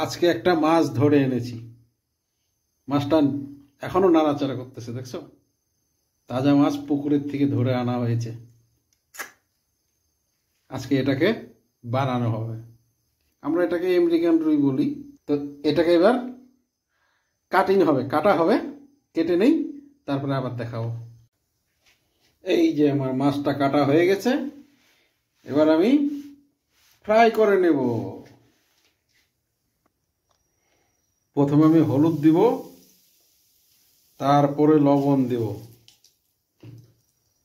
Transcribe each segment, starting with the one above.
আজকে একটা মাছ ধরে এনেছি। মাছটা এখনো নাড়াচাড়া করতেছে, দেখছো? তাজা মাছ পুকুরের থেকে ধরে আনা হয়েছে। আজকে এটাকে বানানো হবে। আমরা এটাকে আমেরিকান রুই বলি। তো এটাকে এবার কাটা হবে। কেটে নেই, তারপরে আবার দেখাবো। এই যে আমার মাছটা কাটা হয়ে গেছে, এবার আমি ফ্রাই করে নেব। প্রথমে আমি হলুদ দিব, তারপরে লবণ দেব।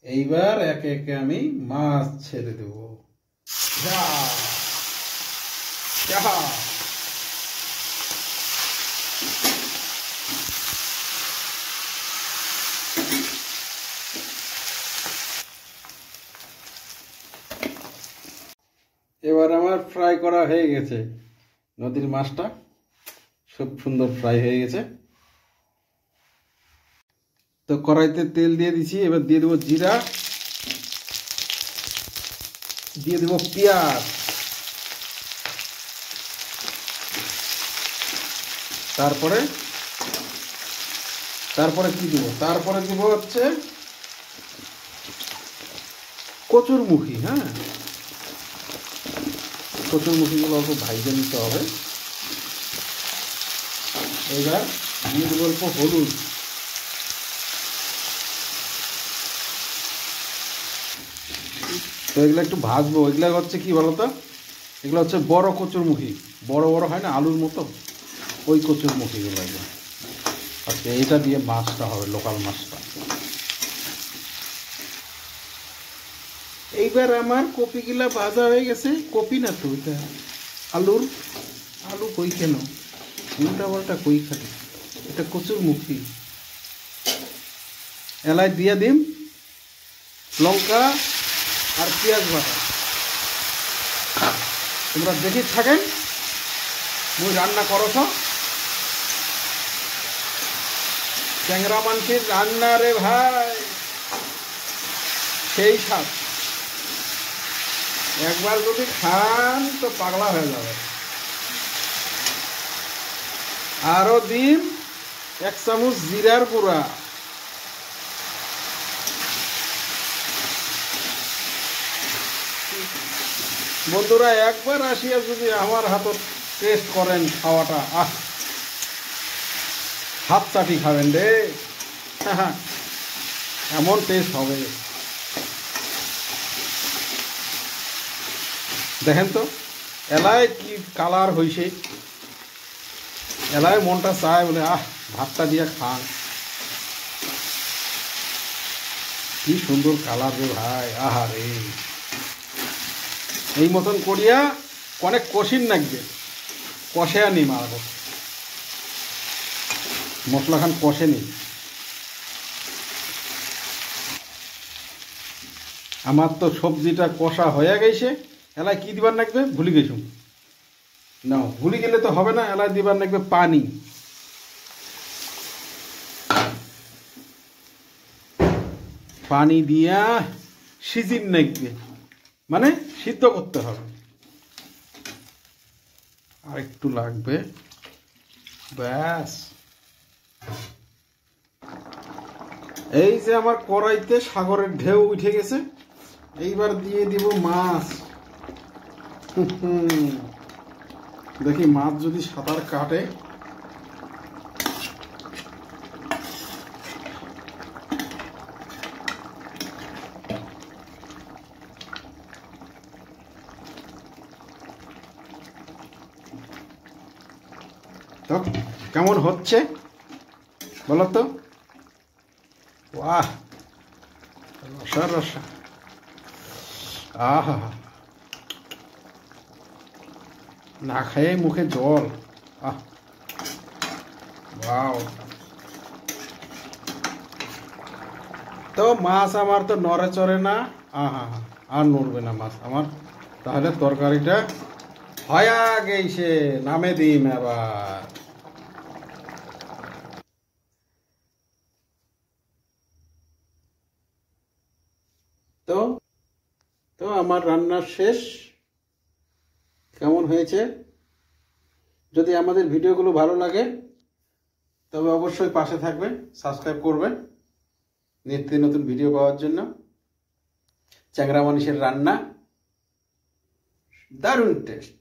এইবার একে একে আমি মাছ ছেড়ে দেব। যা যা এবার আমার ফ্রাই করা হয়ে গেছে। নদীর মাছটা খুব সুন্দর ফ্রাই হয়ে গেছে। তো কড়াইতে তেল দিয়ে দিছি, এবার দিয়ে দেবো জিরা, দিয়ে দেবো পেঁয়াজ, তারপরে কি দিব? তারপরে দিব হচ্ছে কচুরমুখী। হ্যাঁ, কচুরমুখীগুলো অল্প ভাইজে নিতে হবে। এবার দিয়ে দেবো অল্প হলুদ, তো এগুলো একটু ভাজবো। এগুলো হচ্ছে কি বলতো, এগুলো হচ্ছে বড় কচুরমুখী, বড় বড় হয় না আলুর মতো, ওই কচুরমুখীগুলো। এগুলো আচ্ছা, এটা দিয়ে মাছটা হবে, লোকাল মাছটা। এইবার আমার কপিগুলা ভাজা হয়ে গেছে। কপি না তো, এটা আলু কই কেন, উল্টা পাল্টা কই খালি, এটা কচুরমুখী। এলাই দিয়ে দিম লঙ্কা আর পেঁয়াজ বাটা। তোমরা দেখি থাকেন, মুই রান্না করছ। ট্যাংরা মাংসের রান্না রে ভাই, সেই স্বাদ। একবার যদি খান তো পাগলা হয়ে যাবে। আরো দিন 1 চামচ জিরার গুঁড়া। বন্ধুরা, একবার আসিয়া যদি আমার হাতত টেস্ট করেন খাওয়াটা, হাত চাটি খাবেন রে। হ্যাঁ, এমন টেস্ট হবে। দেখেন তো এলাই কি কালার হয়েছে। এলাই মনটা চায় বলে ভাতটা দিয়ে খান। কি সুন্দর কালার রে ভাই, রে। এই মতন করিয়া অনেক কষিন লাগবে, কষে আনি মারব। মশলা খান কষে নি। আমার তো সবজিটা কষা হয়ে গেছে। এলাই কি দিবার লাগবে ভুলে গেছ না, ভুলে গেলে তো হবে না। এলাই দিবার লাগবে পানি। পানি দিয়া সিজিন লাগবে, মানে সিদ্ধ করতে হবে। আর একটু লাগবে, ব্যাস। এই যে আমার কড়াইতে সাগরের ঢেউ উঠে গেছে। এইবার দিয়ে দিব মাছ। দেখি মাছ যদি সাঁতার কাটে। তো কেমন হচ্ছে বলো তো? বাহ, রসা রসা, আহা, না খেয়ে মুখে জল। ওয়াও। তো মাছ আমার তো নড়ে চড়ে না। আর নড়বে না মাছ আমার। তাহলে তরকারিটা হয়া গেছে, নামে দিন আবার। তো তো আমার রান্না শেষ। কেমন হয়েছে যদি আমাদের ভিডিওগুলো ভালো লাগে তবে অবশ্যই পাশে থাকবে, সাবস্ক্রাইব করবে নিত্য নতুন ভিডিও পাওয়ার জন্য। চ্যাংড়া মানুষের রান্না দারুণ টেস্ট।